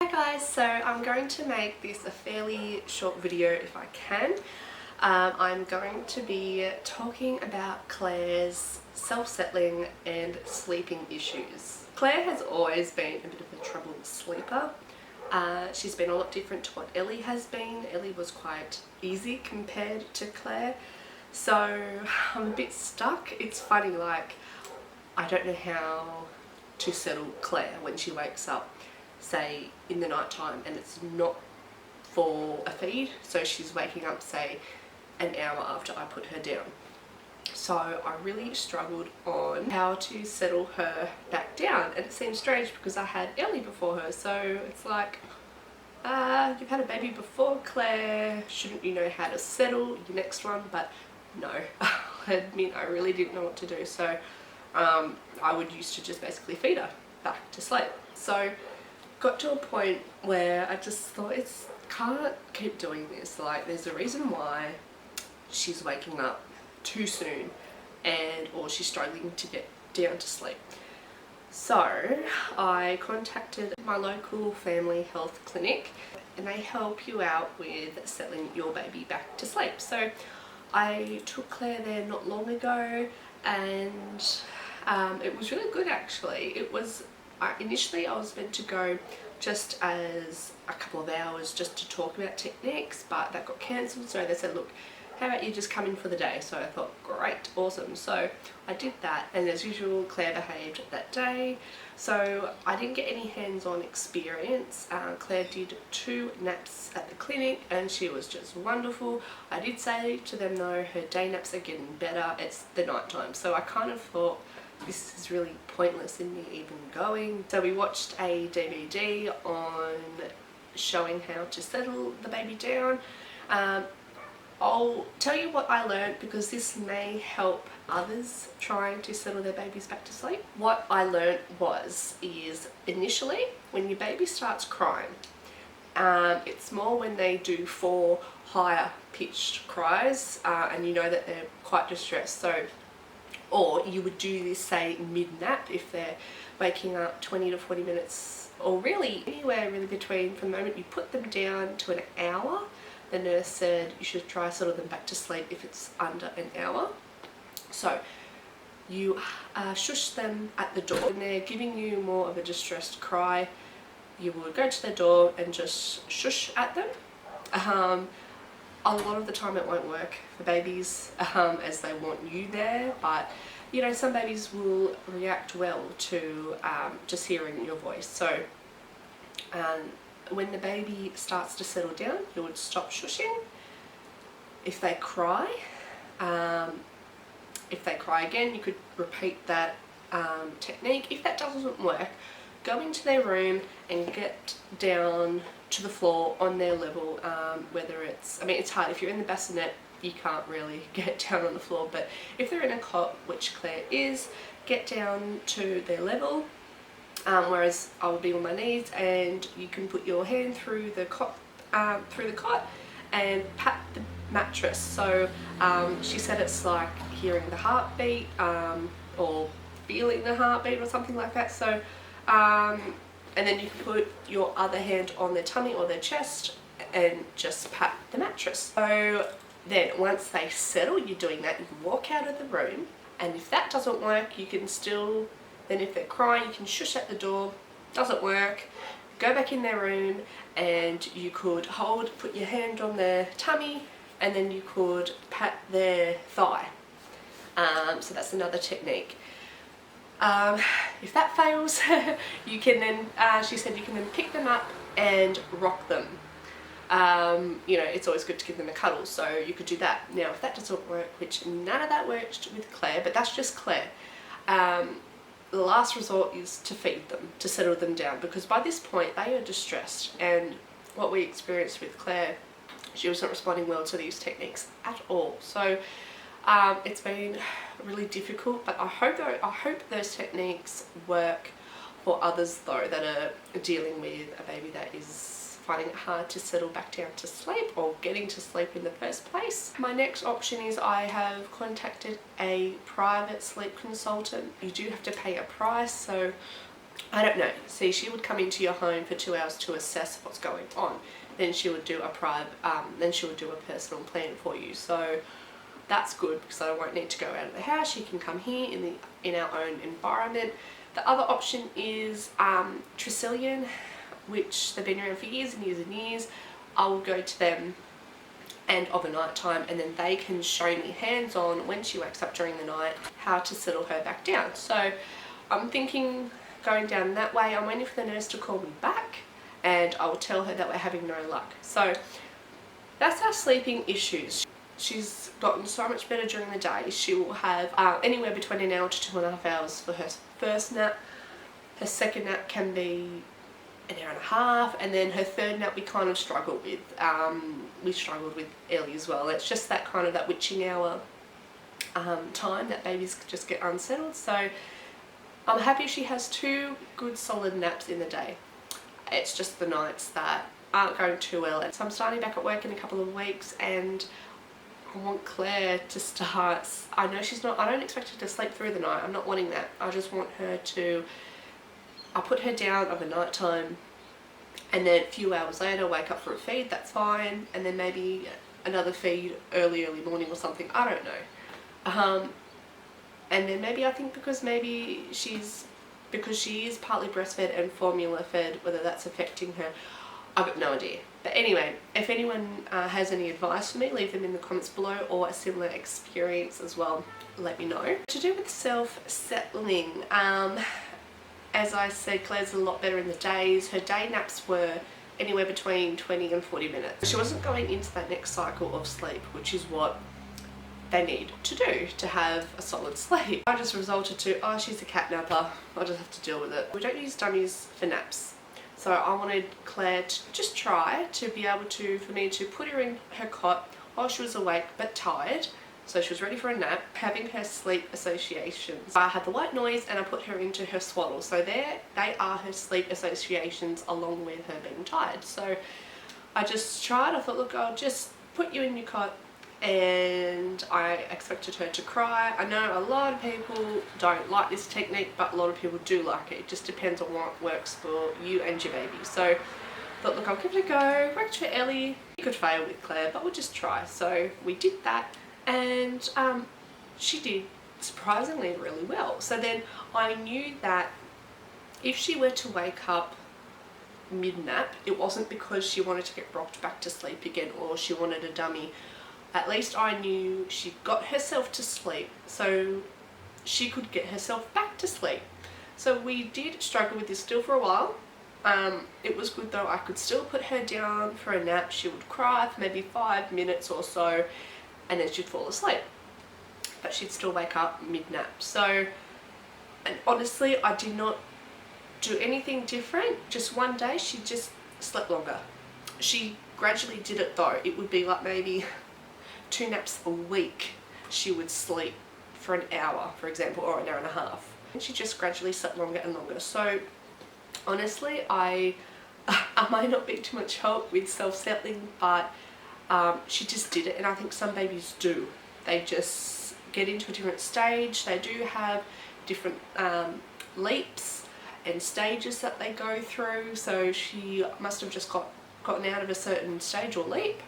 Hi guys, so I'm going to make this a fairly short video if I can. I'm going to be talking about Claire's self-settling and sleeping issues. Claire has always been a bit of a troubled sleeper. She's been a lot different to what Ellie has been. Ellie was quite easy compared to Claire, so I'm a bit stuck. It's funny, like, I don't know how to settle Claire when she wakes up, say in the night time, and it's not for a feed, so she's waking up say an hour after I put her down. So I really struggled on how to settle her back down, and it seems strange because I had Ellie before her, so it's like, you've had a baby before, Claire, shouldn't you know how to settle your next one? But no, I admit I really didn't know what to do. So I would used to just basically feed her back to sleep. So got to a point where I just thought, can't keep doing this. Like, there's a reason why she's waking up too soon or she's struggling to get down to sleep. So I contacted my local family health clinic, and they help you out with settling your baby back to sleep. So I took Claire there not long ago, and it was really good actually. It was initially I was meant to go just as a couple of hours just to talk about techniques, but that got cancelled, so they said, look, how about you just come in for the day? So I thought, great, awesome. So I did that, and as usual Claire behaved that day, so I didn't get any hands-on experience. Claire did 2 naps at the clinic and she was just wonderful. I did say to them though, her day naps are getting better, it's the night time, so I kind of thought this is really pointless in me even going. So we watched a DVD on showing how to settle the baby down. I'll tell you what I learned, because this may help others trying to settle their babies back to sleep. What I learned is initially when your baby starts crying, it's more when they do 4 higher pitched cries and you know that they're quite distressed. So, or you would do this say mid-nap if they're waking up 20 to 40 minutes, or really anywhere really between, from the moment you put them down to an hour. The nurse said you should try settle them back to sleep if it's under an hour. So you shush them at the door. When they're giving you more of a distressed cry, you would go to the door and just shush at them. A lot of the time it won't work for babies as they want you there, but you know, some babies will react well to just hearing your voice. So when the baby starts to settle down, you would stop shushing. If they cry again, you could repeat that technique. If that doesn't work, go into their room and get down to the floor on their level, whether it's, I mean, it's hard if you're in the bassinet, you can't really get down on the floor, but if they're in a cot, which Claire is, get down to their level. Whereas I would be on my knees, and you can put your hand through the cot and pat the mattress. So she said it's like hearing the heartbeat or feeling the heartbeat or something like that. So and then you can put your other hand on their tummy or their chest and just pat the mattress. So then once they settle, you're doing that, you can walk out of the room, and if that doesn't work, you can still, then if they're crying, you can shush at the door. Doesn't work, go back in their room, and you could put your hand on their tummy, and then you could pat their thigh. So that's another technique. If that fails, you can then, she said you can then pick them up and rock them. You know, it's always good to give them a cuddle, so you could do that. Now if that doesn't work, which none of that worked with Claire, but that's just Claire, the last resort is to feed them, to settle them down, because by this point they are distressed, and what we experienced with Claire, she wasn't responding well to these techniques at all. So it's been really difficult, but I hope those techniques work for others though that are dealing with a baby that is finding it hard to settle back down to sleep or getting to sleep in the first place. My next option is I have contacted a private sleep consultant. You do have to pay a price, so I don't know. See, she would come into your home for 2 hours to assess what's going on. Then she would do a personal plan for you. So that's good because I won't need to go out of the house. She can come here in our own environment. The other option is Tresillian, which they've been around for years and years and years. I will go to them and of a night time, and then they can show me hands-on when she wakes up during the night how to settle her back down. So I'm thinking going down that way. I'm waiting for the nurse to call me back and I will tell her that we're having no luck. So that's our sleeping issues. She's gotten so much better during the day. She will have anywhere between an hour to 2.5 hours for her first nap. Her second nap can be an hour and a half, and then her third nap we kind of struggle with. We struggled with early as well. It's just that kind of that witching hour time that babies just get unsettled. So I'm happy she has 2 good solid naps in the day. It's just the nights that aren't going too well. And so I'm starting back at work in a couple of weeks, and I want Claire to start. I know she's not, I don't expect her to sleep through the night. I'm not wanting that. I just want her to, I'll put her down of a night time, and then a few hours later wake up for a feed. That's fine. And then maybe another feed early morning or something. I don't know. And then maybe I think because she is partly breastfed and formula fed, whether that's affecting her, I've got no idea. But anyway, if anyone has any advice for me, leave them in the comments below, or a similar experience as well, let me know. To do with self-settling, as I said, Claire's a lot better in the days. Her day naps were anywhere between 20 and 40 minutes. She wasn't going into that next cycle of sleep, which is what they need to do to have a solid sleep. I just resulted to, oh, she's a cat napper, I'll just have to deal with it. We don't use dummies for naps. So I wanted Claire to just try to be able to, for me to put her in her cot while she was awake but tired, so she was ready for a nap, having her sleep associations. I had the white noise and I put her into her swaddle. So they are her sleep associations along with her being tired. So I just tried, I thought, look, I'll just put you in your cot, and I expected her to cry. I know a lot of people don't like this technique, but a lot of people do like it. It just depends on what works for you and your baby. So I thought, look, I'll give it a go. Worked for Ellie. You could fail with Claire, but we'll just try. So we did that, and she did surprisingly really well. So then I knew that if she were to wake up mid-nap, it wasn't because she wanted to get rocked back to sleep again or she wanted a dummy. At least I knew she got herself to sleep, so she could get herself back to sleep. So we did struggle with this still for a while. It was good though. I could still put her down for a nap. She would cry for maybe 5 minutes or so, and then she'd fall asleep. But she'd still wake up mid-nap. So, and honestly, I did not do anything different. Just one day she just slept longer. She gradually did it though. It would be like maybe 2 naps a week she would sleep for an hour, for example, or an hour and a half. And she just gradually slept longer and longer. So honestly, I might not be too much help with self-settling, but she just did it. And I think some babies do. They just get into a different stage. They do have different leaps and stages that they go through. So she must have just gotten out of a certain stage or leap,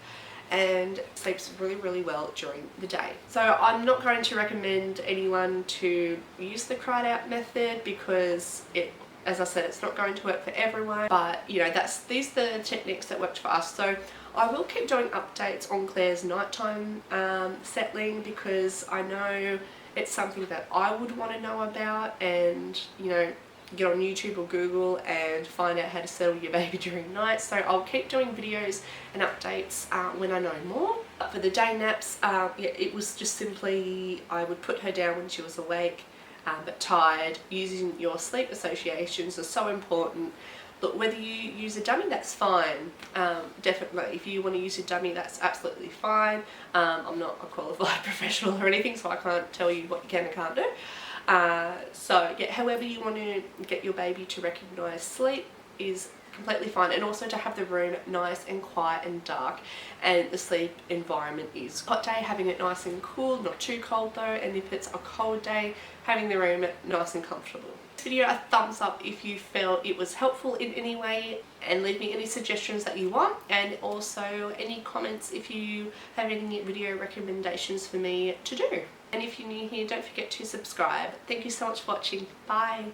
and sleeps really, really well during the day. So I'm not going to recommend anyone to use the cried out method because as I said, it's not going to work for everyone, but you know, these are the techniques that worked for us. So I will keep doing updates on Claire's nighttime settling, because I know it's something that I would want to know about, and you know, get on YouTube or Google and find out how to settle your baby during night. So I'll keep doing videos and updates when I know more. But for the day naps, yeah, it was just simply, I would put her down when she was awake but tired. Using your sleep associations is so important. Look, whether you use a dummy, that's fine. Definitely, if you want to use a dummy, that's absolutely fine. I'm not a qualified professional or anything, so I can't tell you what you can and can't do. So yeah, however you want to get your baby to recognise sleep is completely fine, and also to have the room nice and quiet and dark, and the sleep environment is hot day, having it nice and cool, not too cold though, and if it's a cold day, having the room nice and comfortable. This video, a thumbs up if you felt it was helpful in any way, and leave me any suggestions that you want, and also any comments if you have any video recommendations for me to do. And if you're new here, don't forget to subscribe. Thank you so much for watching. Bye!